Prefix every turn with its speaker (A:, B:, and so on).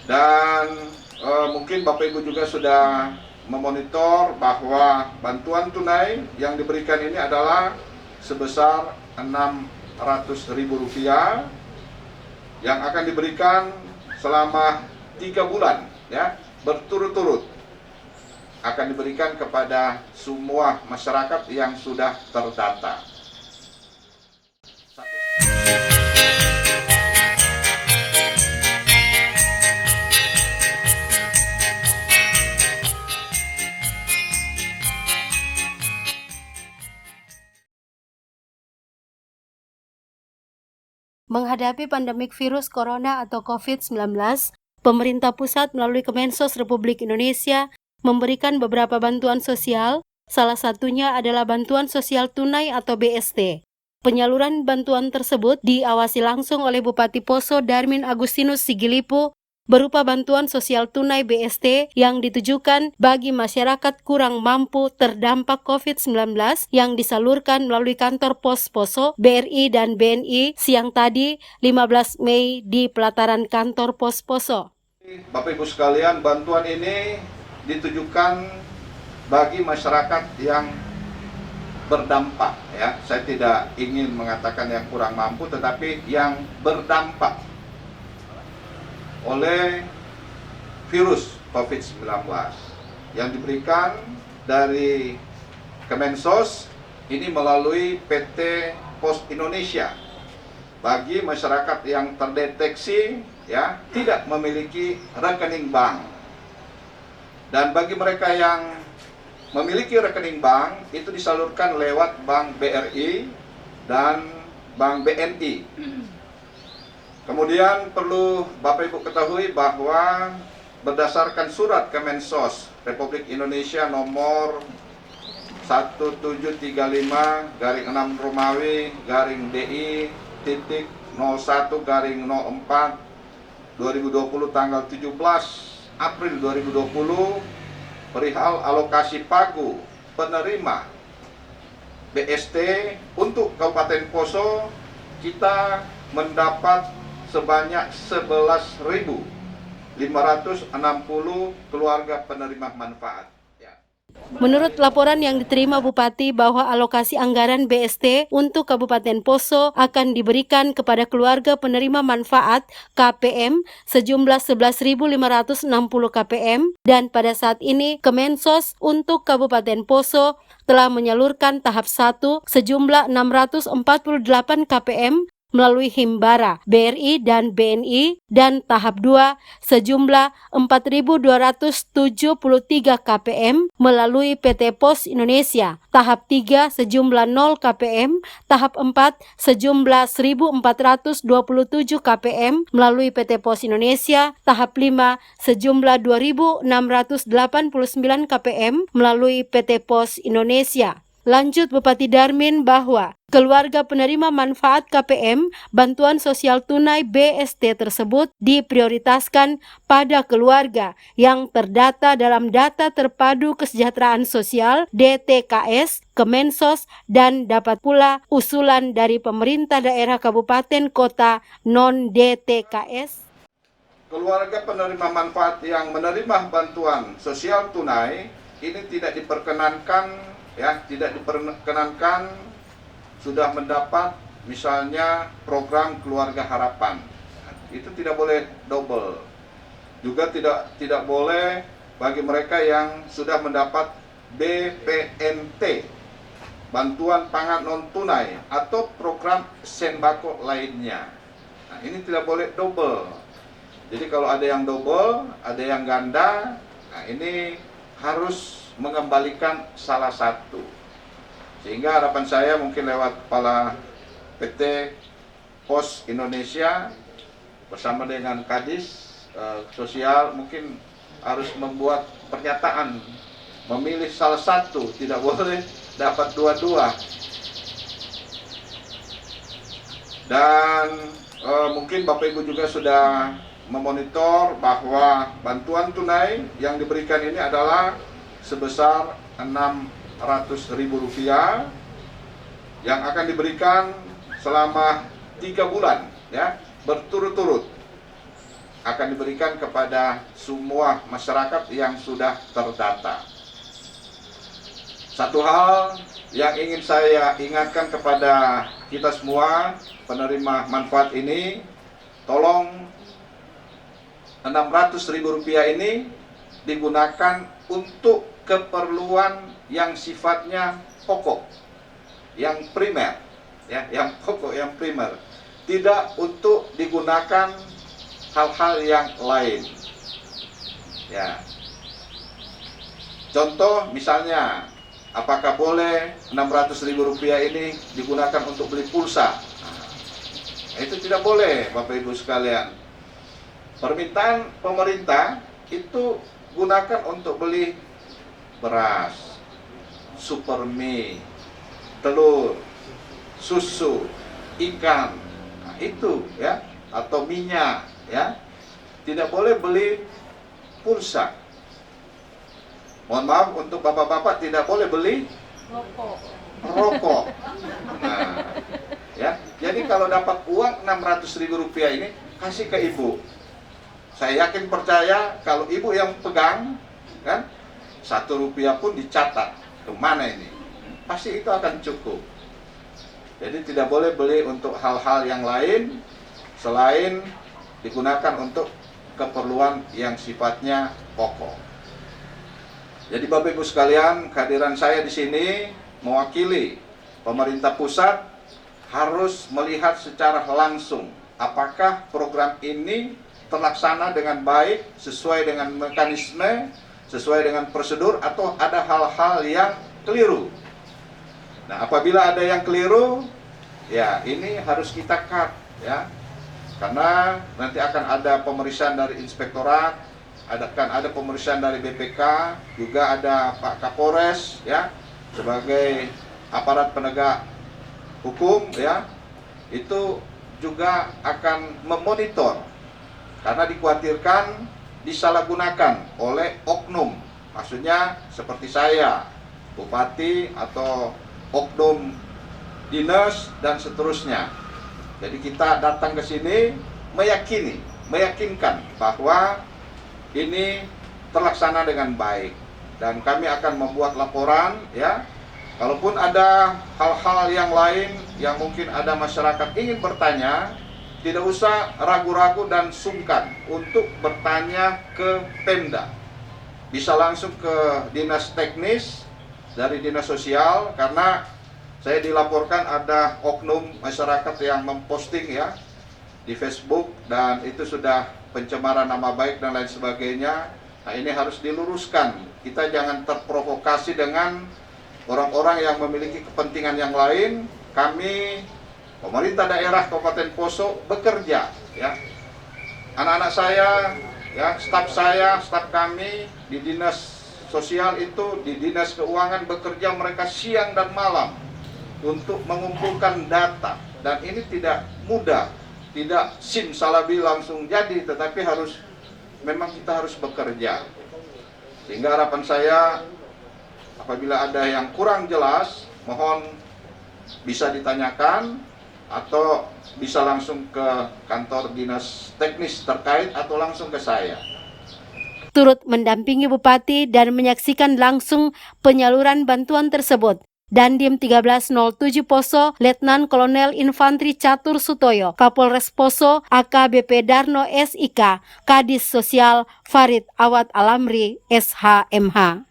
A: Dan mungkin Bapak Ibu juga sudah memonitor bahwa bantuan tunai yang diberikan ini adalah sebesar Rp600.000 yang akan diberikan selama 3 bulan ya, berturut-turut akan diberikan kepada semua masyarakat yang sudah terdata.
B: Menghadapi pandemik virus corona atau COVID-19, pemerintah pusat melalui Kemensos Republik Indonesia memberikan beberapa bantuan sosial, salah satunya adalah bantuan sosial tunai atau BST. Penyaluran bantuan tersebut diawasi langsung oleh Bupati Poso Darmin Agustinus Sigilipo berupa bantuan sosial tunai BST yang ditujukan bagi masyarakat kurang mampu terdampak COVID-19 yang disalurkan melalui kantor Pos Poso, BRI dan BNI siang tadi 15 Mei di pelataran kantor Pos Poso.
A: Bapak Ibu sekalian, bantuan ini ditujukan bagi masyarakat yang berdampak ya. Saya tidak ingin mengatakan yang kurang mampu, tetapi yang berdampak oleh virus COVID-19 yang diberikan dari Kemensos ini melalui PT Pos Indonesia bagi masyarakat yang terdeteksi ya tidak memiliki rekening bank. Dan bagi mereka yang memiliki rekening bank itu disalurkan lewat Bank BRI dan Bank BNI. Kemudian perlu Bapak Ibu ketahui bahwa berdasarkan surat Kemensos Republik Indonesia nomor 1735/6 Romawi DI titik 01/04 2020 tanggal 17 April 2020 perihal alokasi pagu penerima BST untuk Kabupaten Poso, kita mendapat sebanyak 11.560 keluarga penerima manfaat.
B: Menurut laporan yang diterima Bupati bahwa alokasi anggaran BST untuk Kabupaten Poso akan diberikan kepada keluarga penerima manfaat KPM sejumlah 11.560 KPM dan pada saat ini Kemensos untuk Kabupaten Poso telah menyalurkan tahap 1 sejumlah 648 KPM melalui Himbara, BRI dan BNI dan tahap 2 sejumlah 4.273 KPM melalui PT Pos Indonesia, tahap 3 sejumlah 0 KPM, tahap 4 sejumlah 1.427 KPM melalui PT Pos Indonesia, tahap 5 sejumlah 2.689 KPM melalui PT Pos Indonesia. Lanjut Bupati Darmin bahwa keluarga penerima manfaat KPM bantuan sosial tunai BST tersebut diprioritaskan pada keluarga yang terdata dalam data terpadu kesejahteraan sosial DTKS Kemensos dan dapat pula usulan dari pemerintah daerah kabupaten kota non DTKS.
A: Keluarga penerima manfaat yang menerima bantuan sosial tunai ini tidak diperkenankan sudah mendapat misalnya program keluarga harapan, itu tidak boleh double. Juga tidak boleh bagi mereka yang sudah mendapat BPNT, bantuan pangan non tunai atau program sembako lainnya. Nah, ini tidak boleh double. Jadi kalau ada yang double, ada yang ganda, nah ini harus mengembalikan salah satu. Sehingga harapan saya mungkin lewat kepala PT Pos Indonesia bersama dengan Kadis Sosial mungkin harus membuat pernyataan memilih salah satu, tidak boleh dapat dua-dua. Dan mungkin Bapak Ibu juga sudah memonitor bahwa bantuan tunai yang diberikan ini adalah sebesar Rp600.000 yang akan diberikan selama 3 bulan ya, berturut-turut akan diberikan kepada semua masyarakat yang sudah terdata. Satu hal yang ingin saya ingatkan kepada kita semua penerima manfaat ini, tolong Rp600.000 ini digunakan untuk keperluan yang sifatnya pokok, yang primer, ya, yang pokok, yang primer, tidak untuk digunakan hal-hal yang lain. Ya, contoh misalnya, apakah boleh Rp600.000 ini digunakan untuk beli pulsa? Nah, itu tidak boleh, Bapak Ibu sekalian. Permintaan pemerintah itu gunakan untuk beli beras, supermie, telur, susu, ikan, nah, itu ya, atau minyak, ya. Tidak boleh beli pulsa. Mohon maaf, untuk bapak-bapak tidak boleh beli rokok. Nah, ya. Jadi kalau dapat uang Rp600.000 ini, kasih ke ibu. Saya yakin percaya kalau ibu yang pegang, kan, Rp1 pun dicatat kemana ini, pasti itu akan cukup. Jadi tidak boleh beli untuk hal-hal yang lain selain digunakan untuk keperluan yang sifatnya pokok. Jadi Bapak Ibu sekalian, kehadiran saya di sini mewakili pemerintah pusat harus melihat secara langsung apakah program ini terlaksana dengan baik, sesuai dengan mekanisme, sesuai dengan prosedur, atau ada hal-hal yang keliru. Nah, apabila ada yang keliru, ya ini harus kita cut, ya. Karena nanti akan ada pemeriksaan dari inspektorat, akan ada pemeriksaan dari BPK, juga ada Pak Kapolres, ya, sebagai aparat penegak hukum, ya. Itu juga akan memonitor, karena dikhawatirkan disalahgunakan oleh oknum, maksudnya seperti saya, bupati atau oknum dinas dan seterusnya. Jadi kita datang ke sini meyakinkan bahwa ini terlaksana dengan baik, dan kami akan membuat laporan, ya. Kalaupun ada hal-hal yang lain yang mungkin ada masyarakat ingin bertanya, tidak usah ragu-ragu dan sungkan untuk bertanya ke Pemda. Bisa langsung ke dinas teknis dari dinas sosial, karena saya dilaporkan ada oknum masyarakat yang memposting, ya, di Facebook, dan itu sudah pencemaran nama baik dan lain sebagainya. Nah, ini harus diluruskan. Kita jangan terprovokasi dengan orang-orang yang memiliki kepentingan yang lain. Kami pemerintah daerah Kabupaten Poso bekerja, ya. Anak-anak saya, ya, staf kami di dinas sosial itu, di dinas keuangan bekerja mereka siang dan malam untuk mengumpulkan data, dan ini tidak mudah, tidak simsalabim langsung jadi, tetapi memang kita harus bekerja. Sehingga harapan saya, apabila ada yang kurang jelas, mohon bisa ditanyakan atau bisa langsung ke kantor dinas teknis terkait atau langsung ke saya.
B: Turut mendampingi Bupati dan menyaksikan langsung penyaluran bantuan tersebut, Dandim 1307 Poso, Letnan Kolonel Infantri Catur Sutoyo, Kapolres Poso AKBP Darno SIK, Kadis Sosial Farid Awad Alamri SHMH.